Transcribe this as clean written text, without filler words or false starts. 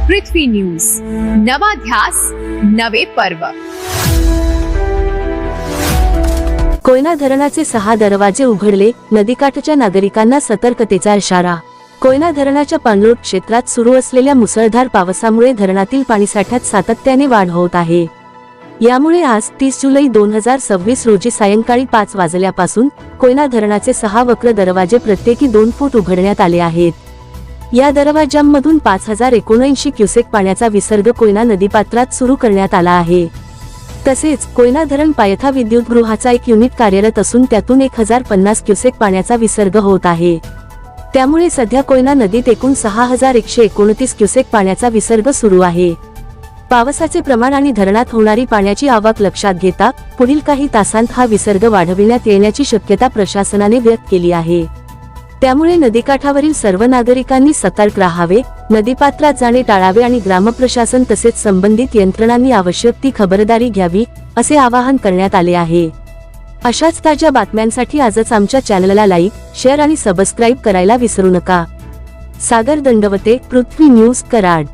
पृथ्वी news, नवा ध्यास नवे पर्व। कोयना धरणाचे 6 दरवाजे उघडले, नदीकाठच्या नागरिकांना सतर्कतेचा इशारा। कोयना धरणाच्या पाणलोट क्षेत्रात सुरू असलेल्या मुसळधार पावसामुळे धरणातील पाणीसाठ्यात सातत्याने वाढ होत आहे। यामुळे आज 30 जुलै 2026 रोजी सायंकाळी 5 वाजल्यापासून कोयना धरणाचे 6 वक्र दरवाजे प्रत्येकी 2 फूट उघडण्यात आले आहेत। या दरवाजांमधून 5079 क्युसेक पाण्याचा विसर्ग कोयना नदीपात्रात सुरू करण्यात आला आहे। तसेच कोयना धरण पायथा विद्युतगृहाचा एक युनिट कार्यरत असून त्यातून 1050 क्युसेक पाण्याचा विसर्ग होत आहे। त्यामुळे सध्या कोयना नदीत एकूण 6129 क्युसेक पाण्याचा विसर्ग सुरू आहे। पावसाचे प्रमाण आणि धरणात होणारी पाण्याची आवक लक्षात घेता पुढील काही तासांत हा विसर्ग वाढविण्यात येण्याची शक्यता प्रशासनाने व्यक्त केली आहे। त्यामुळे नदीकाठावरील सर्व नागरिकांनी सतर्क राहावे, नदीपात्रात जाणे टाळावे आणि ग्रामप्रशासन तसेच संबंधित यंत्रणांनी आवश्यक ती खबरदारी घ्यावी, असे आवाहन करण्यात आले आहे। अशाच ताज्या बातम्यांसाठी आजच आमच्या चॅनलला लाईक, शेअर आणि सबस्क्राईब करायला विसरू नका। सागर दंडवते, पृथ्वी न्यूज, कराड।